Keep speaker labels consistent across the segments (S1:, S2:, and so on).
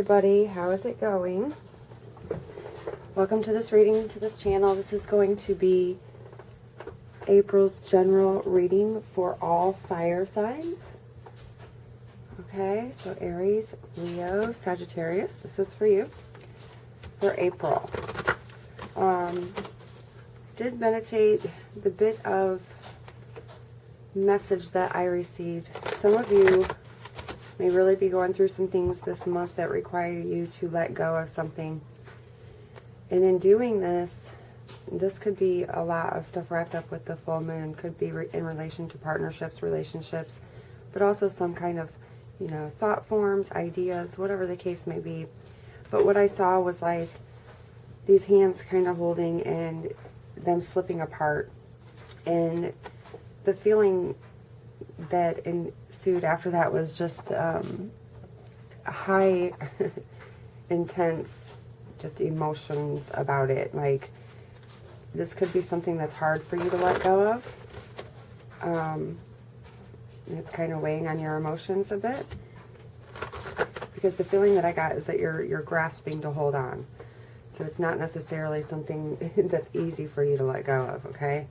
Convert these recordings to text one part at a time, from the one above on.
S1: everybody, how is it going? Welcome to this reading to this channel. This is going to be April's general reading for all fire signs. Okay, so Aries, Leo, Sagittarius, this is for you for April. Did meditate the bit of message that I received. Some of you may really be going through some things this month that require you to let go of something. And in doing this, this could be a lot of stuff wrapped up with the full moon. Could be in relation to partnerships, relationships, but also some kind of, thought forms, ideas, whatever the case may be. But what I saw was like these hands kind of holding and them slipping apart. And the feeling that ensued after that was just high, intense, just emotions about it. Like, this could be something that's hard for you to let go of. And it's kind of weighing on your emotions a bit. Because the feeling that I got is that you're grasping to hold on. So it's not necessarily something that's easy for you to let go of, okay?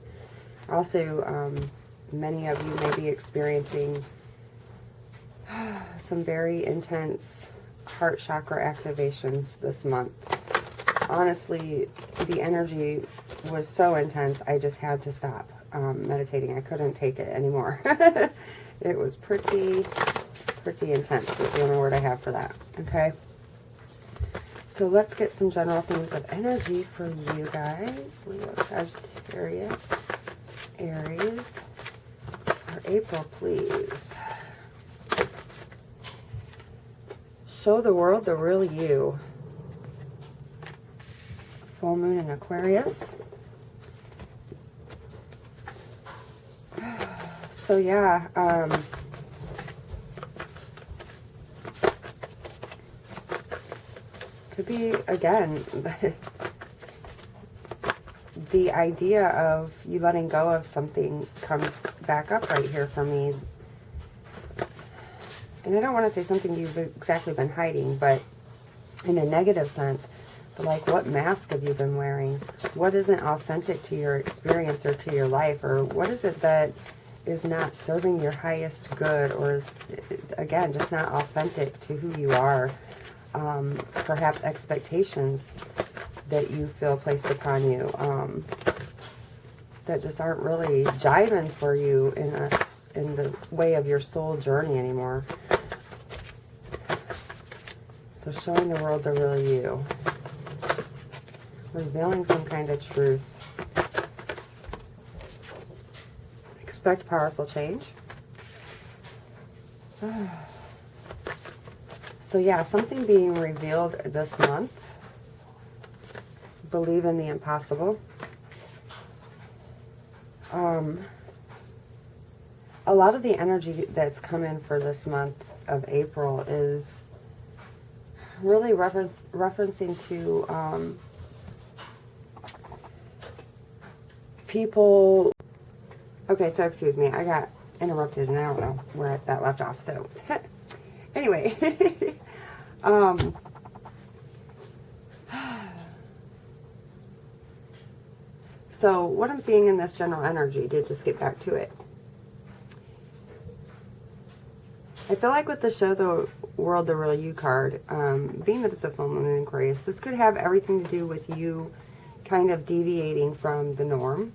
S1: Also, many of you may be experiencing some very intense heart chakra activations this month. Honestly, the energy was so intense, I just had to stop meditating. I couldn't take it anymore. It was pretty intense, is the only word I have for that, okay? So let's get some general themes of energy for you guys. Leo, Sagittarius, Aries, for April, please. Show the world the real you. Full moon in Aquarius. So yeah, could be, again, the idea of you letting go of something comes back up right here for me. And I don't want to say something you've exactly been hiding, but in a negative sense. But like, what mask have you been wearing? What isn't authentic to your experience or to your life? Or what is it that is not serving your highest good, or is, again, just not authentic to who you are? Perhaps expectations that you feel placed upon you that just aren't really jiving for you in the way of your soul journey anymore. So showing the world the real you. Revealing some kind of truth. Expect powerful change. So yeah, something being revealed this month. Believe in the impossible. A lot of the energy that's come in for this month of April is really referencing to people. Okay, so excuse me, I got interrupted and I don't know where that left off. So anyway, so what I'm seeing in this general energy, to just get back to it, I feel like with the Show the World the Real You card, being that it's a full moon in Aquarius, this could have everything to do with you kind of deviating from the norm,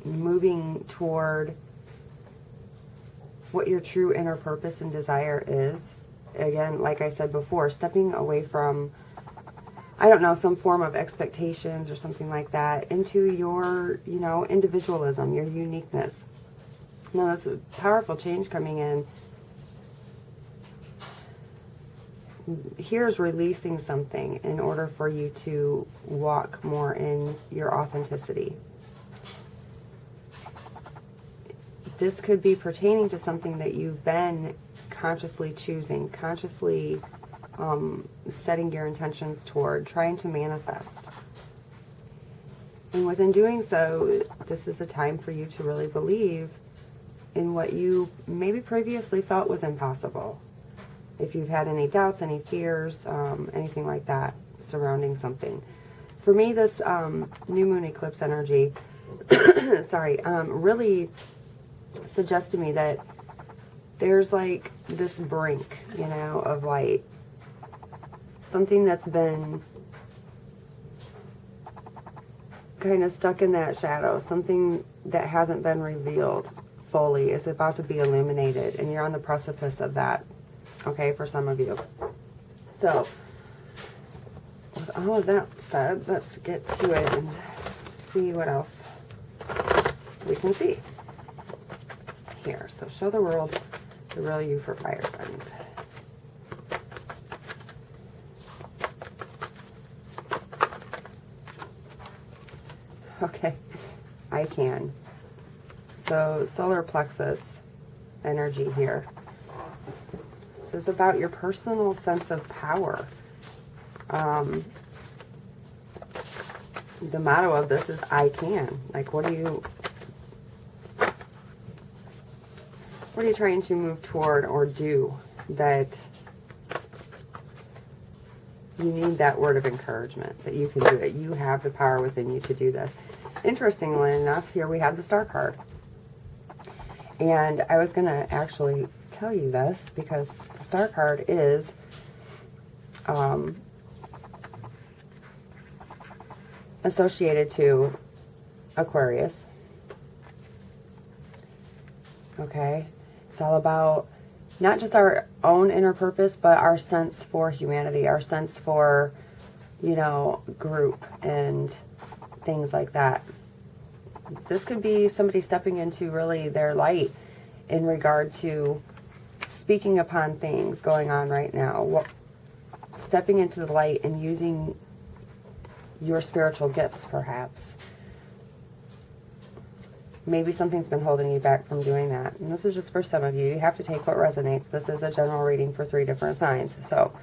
S1: moving toward what your true inner purpose and desire is. Again, like I said before, stepping away from, I don't know, some form of expectations or something like that into your, individualism, your uniqueness. Now, this powerful change coming in. Here's releasing something in order for you to walk more in your authenticity. This could be pertaining to something that you've been consciously choosing, consciously setting your intentions toward, trying to manifest. And within doing so, this is a time for you to really believe in what you maybe previously felt was impossible. if you've had any doubts, any fears, anything like that surrounding something. For me, this new moon eclipse energy, sorry, really suggests to me that there's like this brink, you know, of light. Something that's been kind of stuck in that shadow. Something that hasn't been revealed fully is about to be illuminated. And you're on the precipice of that. Okay, for some of you. So, with all of that said, let's get to it and see what else we can see here. So show the world the real you for fire signs. Okay, I can. So solar plexus energy here. This is about your personal sense of power. The motto of this is I can. Like, what are you trying to move toward or do that you need that word of encouragement, that you can do it. You have the power within you to do this. Interestingly enough, here we have the Star card. And I was going to actually tell you this because the Star card is associated to Aquarius. Okay? It's all about not just our own inner purpose, but our sense for humanity, our sense for, you know, group and things like that. This could be somebody stepping into really their light in regard to speaking upon things going on right now. Stepping into the light and using your spiritual gifts, perhaps. Maybe something's been holding you back from doing that. And this is just for some of you. You have to take what resonates. This is a general reading for 3 different signs. So,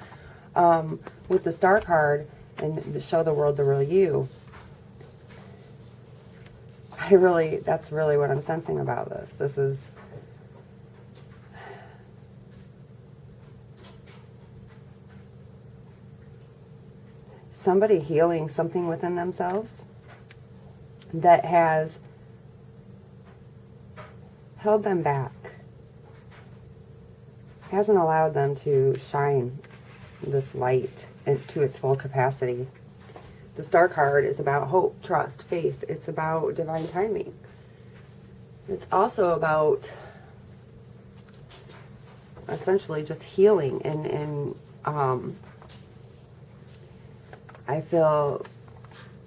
S1: with the Star card and the show the world the real you, that's really what I'm sensing about this. This is somebody healing something within themselves that has held them back, hasn't allowed them to shine this light to its full capacity. The Star card is about hope, trust, faith. It's about divine timing. It's also about essentially just healing and I feel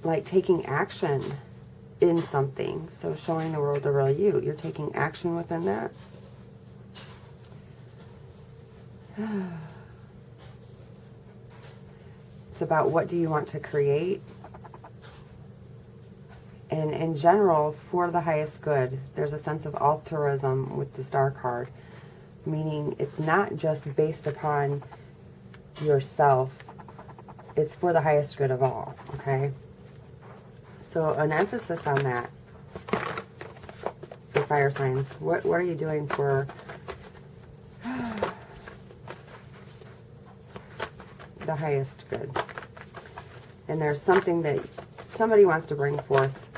S1: like taking action in something. So showing the world the real you. You're taking action within that. It's about what do you want to create. And in general, for the highest good, there's a sense of altruism with the Star card. Meaning it's not just based upon yourself. It's for the highest good of all. Okay? So an emphasis on that for fire signs. What are you doing for the highest good? And there's something that somebody wants to bring forth.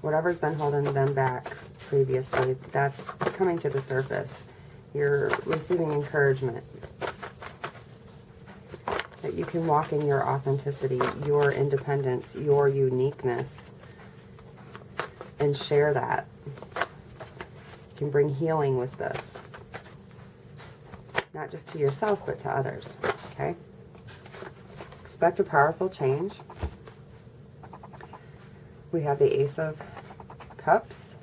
S1: Whatever's been holding them back previously, that's coming to the surface. You're receiving encouragement. That you can walk in your authenticity, your independence, your uniqueness, and share that. You can bring healing with this. Not just to yourself, but to others. Okay? Expect a powerful change. We have the Ace of Cups.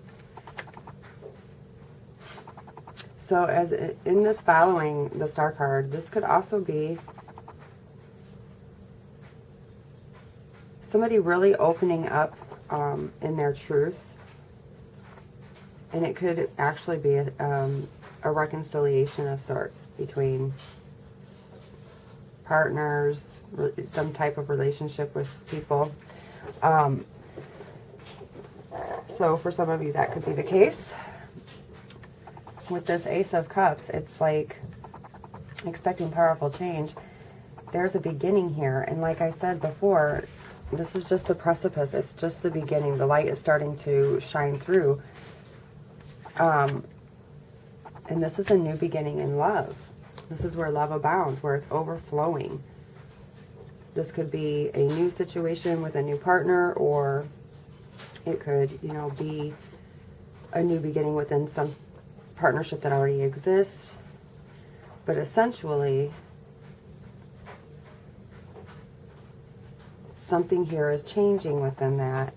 S1: So as in this following the Star card, this could also be somebody really opening up in their truth. And it could actually be a reconciliation of sorts between partners, some type of relationship with people. So for some of you that could be the case. with this Ace of Cups, it's like expecting powerful change. There's a beginning here. And like I said before, this is just the precipice. It's just the beginning. The light is starting to shine through. And this is a new beginning in love. This is where love abounds, where it's overflowing. This could be a new situation with a new partner, or it could, you know, be a new beginning within some partnership that already exists. But essentially, something here is changing within that,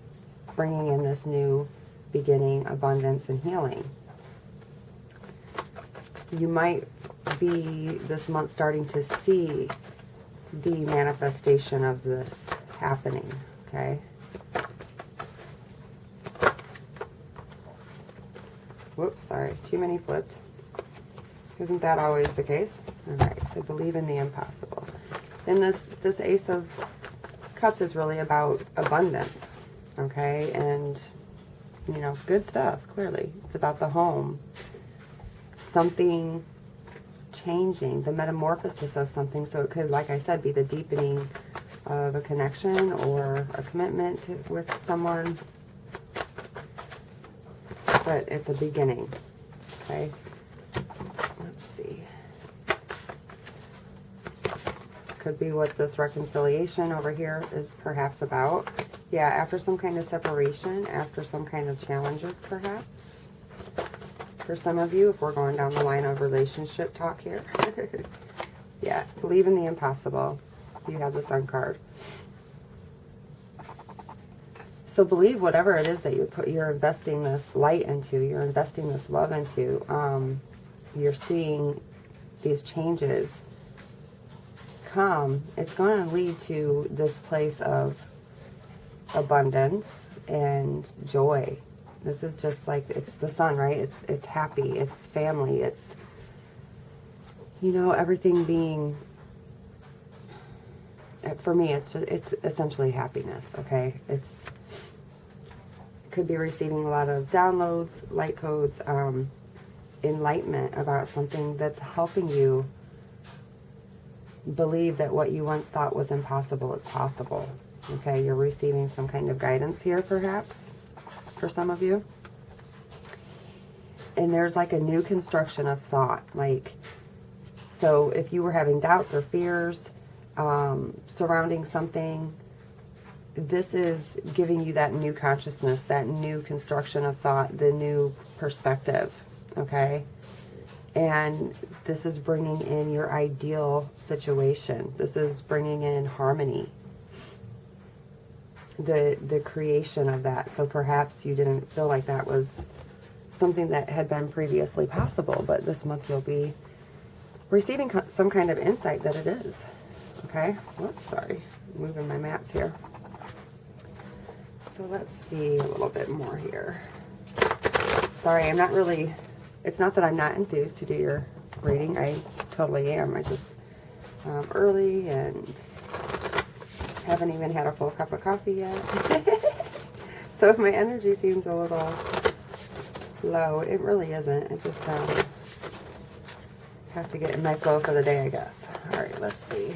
S1: bringing in this new beginning, abundance, and healing. You might be this month starting to see the manifestation of this happening, okay? Whoops, sorry, too many flipped. Isn't that always the case? All right, so believe in the impossible. And this Ace of Cups is really about abundance, okay? And, you know, good stuff, clearly. It's about the home. Something changing, the metamorphosis of something. So it could, like I said, be the deepening of a connection or a commitment with someone. But it's a beginning, okay? Let's see. Could be what this reconciliation over here is perhaps about. Yeah, after some kind of separation, after some kind of challenges, perhaps. For some of you, if we're going down the line of relationship talk here. Yeah, believe in the impossible. You have the Sun card. So believe whatever it is that you're investing this light into, you're investing this love into, you're seeing these changes come, it's going to lead to this place of abundance and joy. This is just like, it's the sun, right? It's happy, it's family, it's, you know, everything being, for me, it's essentially happiness, okay? It's, could be receiving a lot of downloads, light codes, enlightenment about something that's helping you believe that what you once thought was impossible is possible. Okay, you're receiving some kind of guidance here, perhaps, for some of you. And there's like a new construction of thought. Like, so if you were having doubts or fears surrounding something, this is giving you that new consciousness, that new construction of thought, the new perspective, okay? And this is bringing in your ideal situation. This is bringing in harmony, the creation of that. So perhaps you didn't feel like that was something that had been previously possible, but this month you'll be receiving some kind of insight that it is, okay? Whoops, sorry, moving my mats here. So let's see a little bit more here. Sorry, I'm not really, it's not that I'm not enthused to do your reading. I totally am. I just early and haven't even had a full cup of coffee yet. So if my energy seems a little low, it really isn't. It just have to get in my flow for the day, I guess. All right, let's see.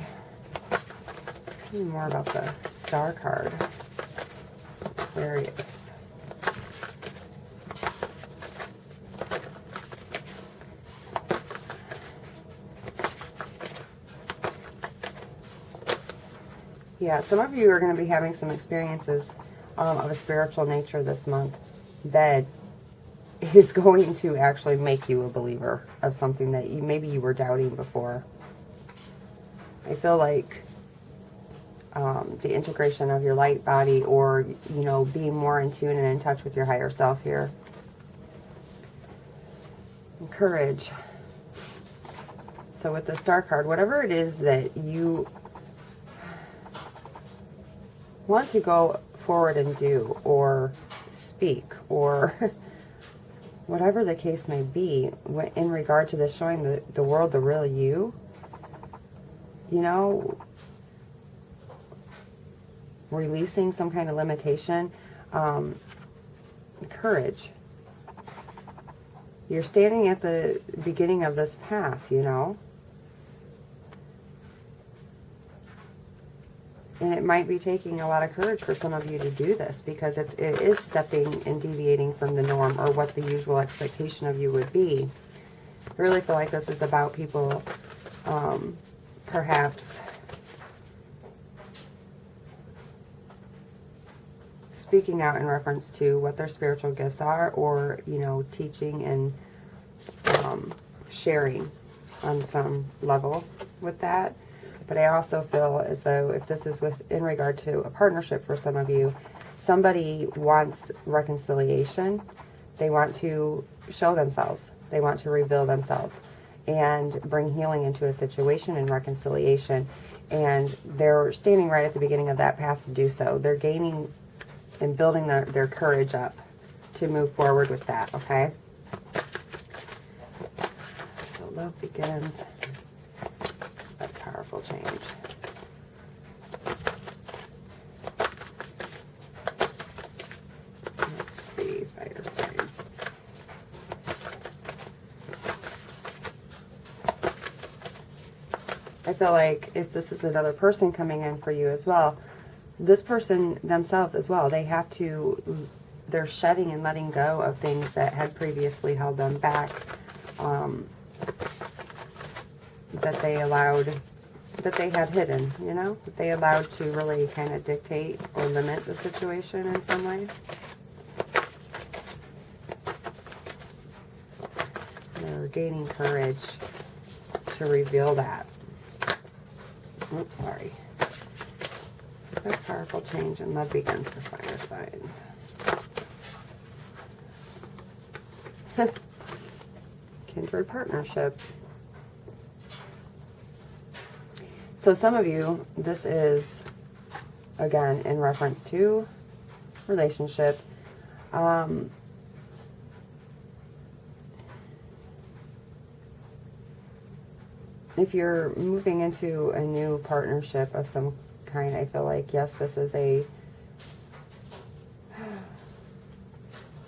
S1: More about the Star card. Aquarius. Yeah, some of you are going to be having some experiences of a spiritual nature this month that is going to actually make you a believer of something that maybe you were doubting before. I feel like the integration of your light body, or, you know, being more in tune and in touch with your higher self here. And courage. So with the Star card, whatever it is that you want to go forward and do, or speak, or whatever the case may be, in regard to this, showing the world the real you, you know, releasing some kind of limitation, courage. You're standing at the beginning of this path, you know. And it might be taking a lot of courage for some of you to do this, because it is stepping and deviating from the norm, or what the usual expectation of you would be. I really feel like this is about people perhaps speaking out in reference to what their spiritual gifts are, or, you know, teaching and sharing on some level with that. But I also feel as though if this is in regard to a partnership for some of you, somebody wants reconciliation. They want to show themselves. They want to reveal themselves and bring healing into a situation and reconciliation. And they're standing right at the beginning of that path to do so. They're gaining and building their courage up to move forward with that, okay? So love begins. Expect powerful change. Let's see, fire signs. I feel like if this is another person coming in for you as well, this person themselves as well, they're shedding and letting go of things that had previously held them back, that they had hidden, you know, that they allowed to really kind of dictate or limit the situation in some way. They're gaining courage to reveal that. Oops, sorry. Expect powerful change, and love begins for fire signs. Kindred partnership. So some of you, this is, again, in reference to relationship. If you're moving into a new partnership of some kind, I feel like, yes, this is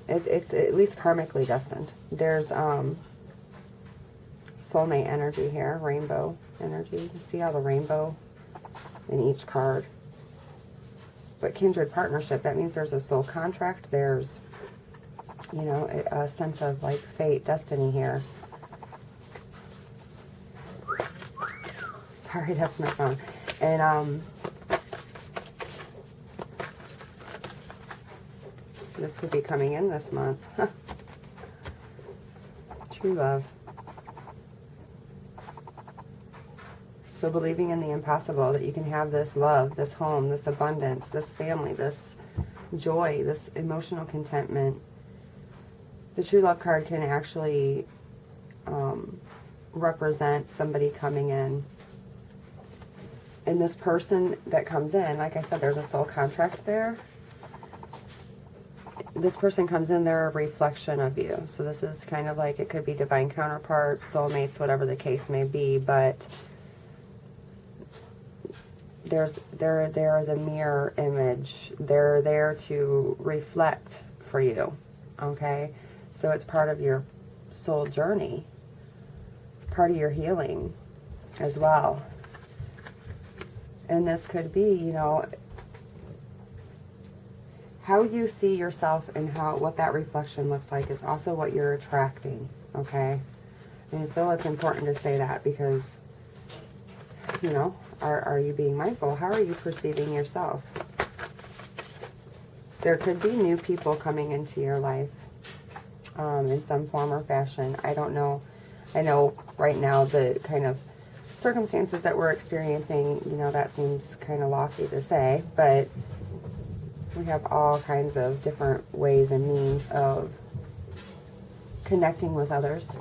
S1: it's at least karmically destined. There's soulmate energy here, rainbow energy. You see all the rainbow in each card. But kindred partnership, that means there's a soul contract. There's, you know, a sense of like fate, destiny here. Sorry, that's my phone. And this could be coming in this month. True love. So believing in the impossible, that you can have this love, this home, this abundance, this family, this joy, this emotional contentment. The true love card can actually represent somebody coming in. And this person that comes in, like I said, there's a soul contract there. This person comes in, they're a reflection of you. So this is kind of like, it could be divine counterparts, soulmates, whatever the case may be, but they're the mirror image. They're there to reflect for you, okay? So it's part of your soul journey, part of your healing as well. And this could be, you know, how you see yourself and what that reflection looks like is also what you're attracting, okay? And I feel it's important to say that because, you know, are you being mindful? How are you perceiving yourself? There could be new people coming into your life in some form or fashion. I don't know. I know right now the kind of circumstances that we're experiencing, you know, that seems kind of lofty to say, but we have all kinds of different ways and means of connecting with others.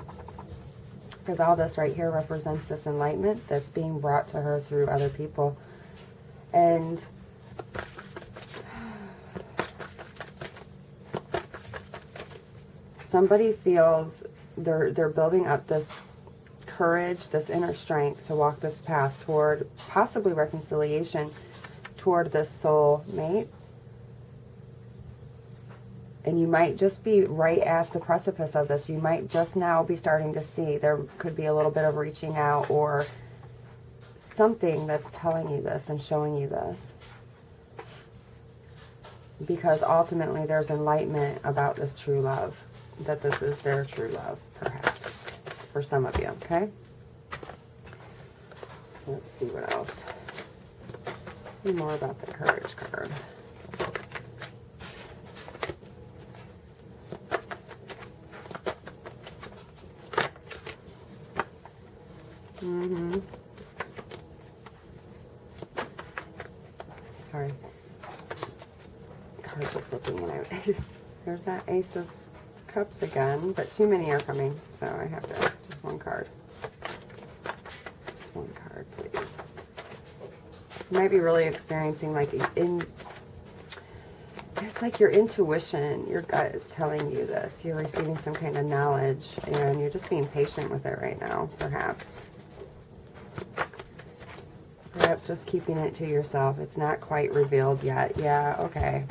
S1: Because all this right here represents this enlightenment that's being brought to her through other people. And somebody feels they're building up this courage, this inner strength to walk this path toward possibly reconciliation, toward this soul mate. And you might just be right at the precipice of this. You might just now be starting to see. There could be a little bit of reaching out or something that's telling you this and showing you this. Because ultimately there's enlightenment about this true love. That this is their true love, perhaps. For some of you, okay? So let's see what else. More about the courage card. Sorry. Cards are flipping in out. There's that Ace of Cups again, but too many are coming, so I have to, just one card. Just one card, please. You might be really experiencing like it's like your intuition, your gut is telling you this. You're receiving some kind of knowledge and you're just being patient with it right now, perhaps. Perhaps just keeping it to yourself. It's not quite revealed yet. Yeah, okay.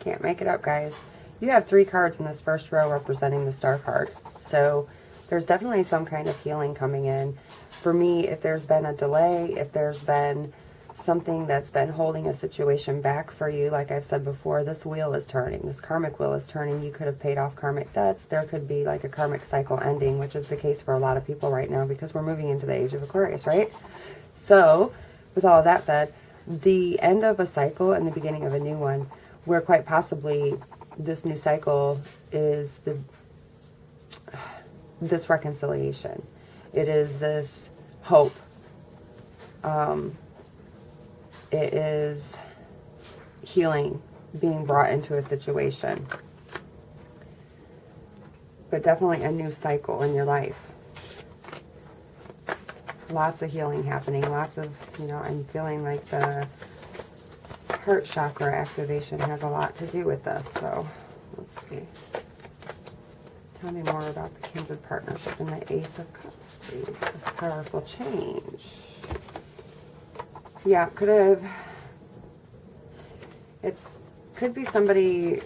S1: Can't make it up, guys. You have 3 cards in this first row representing the Star card. So there's definitely some kind of healing coming in. For me, if there's been a delay, if there's been something that's been holding a situation back for you, like I've said before, this wheel is turning. This karmic wheel is turning. You could have paid off karmic debts. There could be like a karmic cycle ending, which is the case for a lot of people right now because we're moving into the age of Aquarius, right? So, with all of that said, the end of a cycle and the beginning of a new one, where quite possibly this new cycle is this reconciliation. It is this hope. It is healing being brought into a situation. But definitely a new cycle in your life. Lots of healing happening. Lots of, I'm feeling like the heart chakra activation has a lot to do with this. So, let's see. Tell me more about the kindred partnership and the Ace of Cups, please. This powerful change. Yeah, could be somebody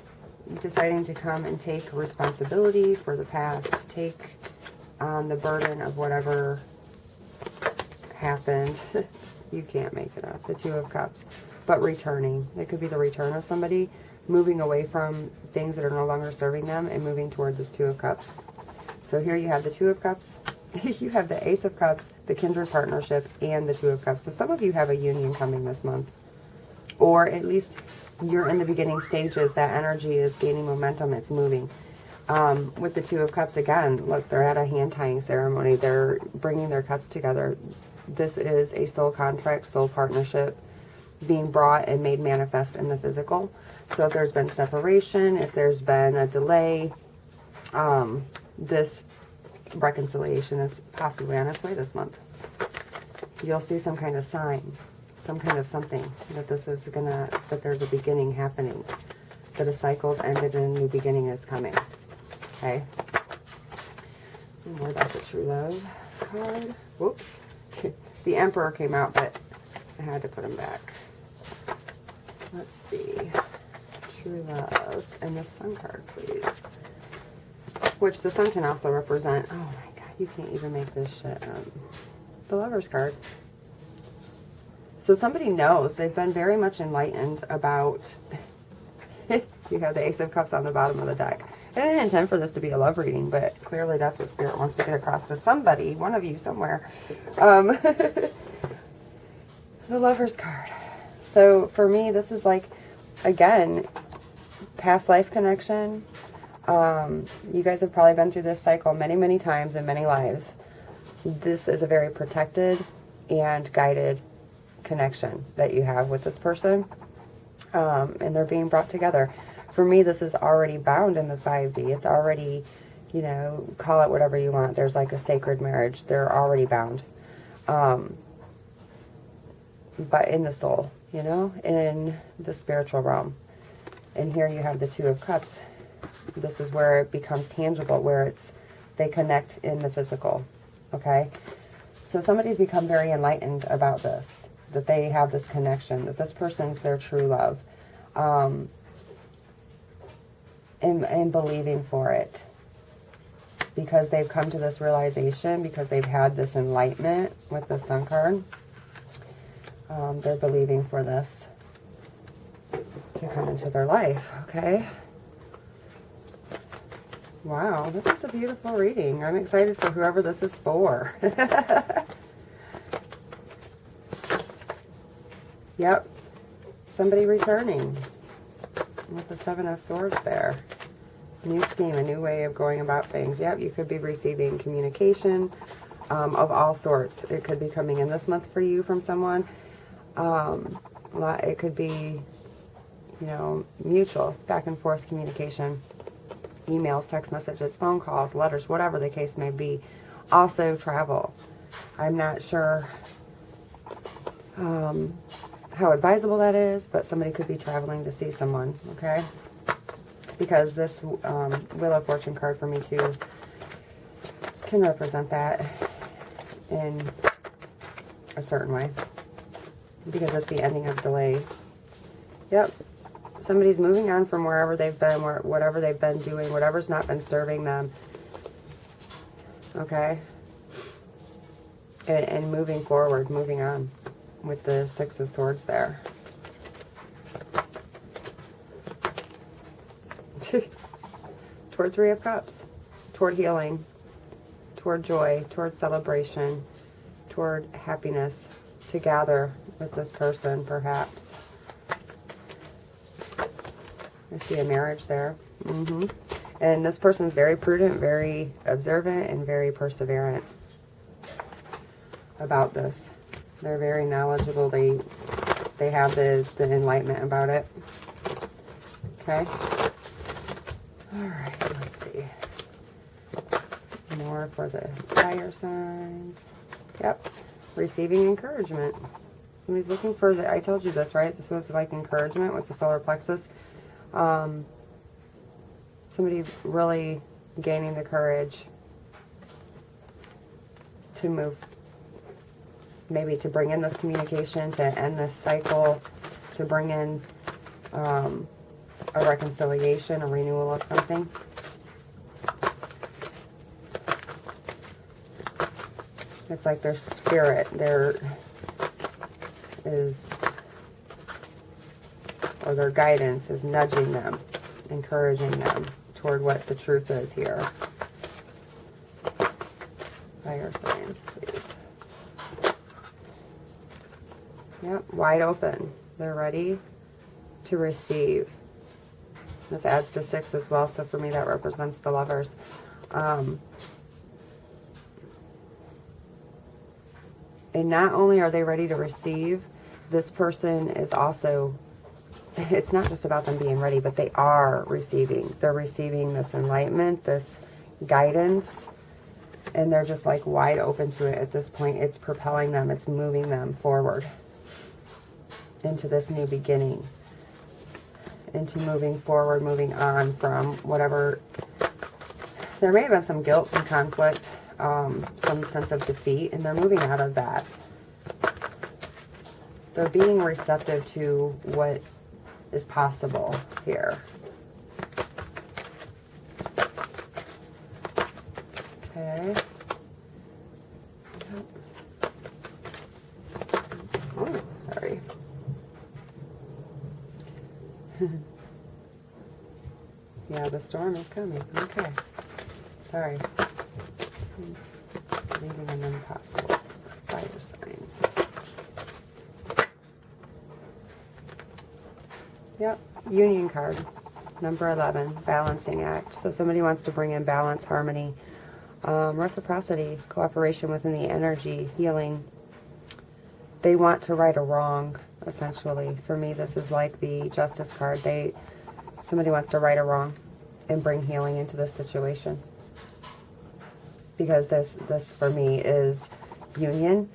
S1: deciding to come and take responsibility for the past, take on the burden of whatever happened. You can't make it up. The 2 of Cups. But returning. It could be the return of somebody moving away from things that are no longer serving them and moving toward this 2 of Cups. So here you have the 2 of Cups. You have the Ace of Cups, the kindred partnership, and the 2 of Cups. So some of you have a union coming this month. Or at least you're in the beginning stages. That energy is gaining momentum. It's moving. With the 2 of Cups, again, look, they're at a hand-tying ceremony. They're bringing their cups together. This is a soul contract, soul partnership being brought and made manifest in the physical. So if there's been separation, if there's been a delay, this reconciliation is possibly on its way this month. You'll see some kind of sign, some kind of something that that there's a beginning happening, that a cycle's ended and a new beginning is coming. Okay. And more about the true love card. Whoops. The Emperor came out, but I had to put him back. Let's see. True love. And the Sun card, please. Which the Sun can also represent. Oh my God, you can't even make this shit up. The Lover's card. So somebody knows. They've been very much enlightened about... You have the Ace of Cups on the bottom of the deck. I didn't intend for this to be a love reading, but clearly that's what Spirit wants to get across to somebody, one of you somewhere. The Lover's card. So for me, this is like, again, past life connection. You guys have probably been through this cycle many, many times in many lives. This is a very protected and guided connection that you have with this person. And they're being brought together. For me, this is already bound in the 5D. It's already, call it whatever you want. There's like a sacred marriage. They're already bound. But in the soul, in the spiritual realm. And here you have the 2 of Cups. This is where it becomes tangible, where they connect in the physical. Okay? So somebody's become very enlightened about this, that they have this connection, that this person's their true love. and believing for it. Because they've come to this realization, because they've had this enlightenment with the Sun card. They're believing for this to come into their life, okay? Wow, this is a beautiful reading. I'm excited for whoever this is for. Yep, somebody returning with the Seven of Swords there. New scheme, a new way of going about things. Yep, you could be receiving communication of all sorts. It could be coming in this month for you from someone. It could be, you know, mutual, back and forth communication. Emails, text messages, phone calls, letters, whatever the case may be. Also travel. I'm not sure how advisable that is, but somebody could be traveling to see someone, okay? Because this Wheel of Fortune card for me too can represent that in a certain way. Because it's the ending of delay. Yep. Somebody's moving on from wherever they've been, whatever they've been doing, whatever's not been serving them. Okay? And moving forward, moving on with the Six of Swords there. Toward Three of Cups. Toward healing. Toward joy. Toward celebration. Toward happiness. To gather with this person, perhaps. I see a marriage there. And this person's very prudent, very observant, and very perseverant about this. They're very knowledgeable. They have the enlightenment about it. Okay. All right, let's see. More for the fire signs. Yep. Receiving encouragement. Somebody's looking for the, I told you this, right? This was like encouragement with the solar plexus. Somebody really gaining the courage to move, maybe to bring in this communication, to end this cycle, to bring in a reconciliation, a renewal of something. It's like their spirit, their guidance is nudging them, encouraging them toward what the truth is here. Fire signs, please. Yep, wide open. They're ready to receive. This adds to 6 as well, so for me that represents the Lovers. And not only are they ready to receive, this person is also, it's not just about them being ready, but they are receiving. They're receiving this enlightenment, this guidance, and they're just like wide open to it at this point. It's propelling them, it's moving them forward into this new beginning, into moving forward, moving on from whatever. There may have been some guilt, some conflict, some sense of defeat, and they're moving out of that. They're being receptive to what is possible here. Okay. Oh, sorry. Yeah, the storm is coming. Okay. Sorry. Leaving an impossible. Fire signs. Yep. Union card. Number 11. Balancing act. So somebody wants to bring in balance, harmony, reciprocity, cooperation within the energy, healing. They want to right a wrong, essentially. For me, this is like the Justice card. Somebody wants to right a wrong and bring healing into this situation. Because this for me is union.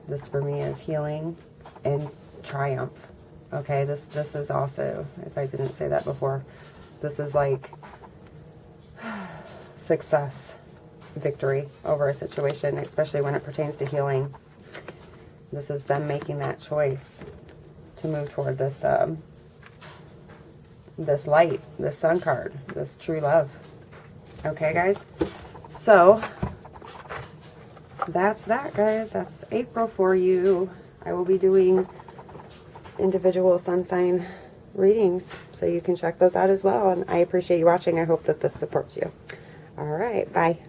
S1: This for me is healing and triumph. Okay, this is also, if I didn't say that before, this is like success, victory over a situation, especially when it pertains to healing. This is them making that choice to move toward this this light, this sun card, this true love. Okay, guys? So, that's that, guys. That's April for you. I will be doing individual sun sign readings, so you can check those out as well. And I appreciate you watching. I hope that this supports you. All right, bye.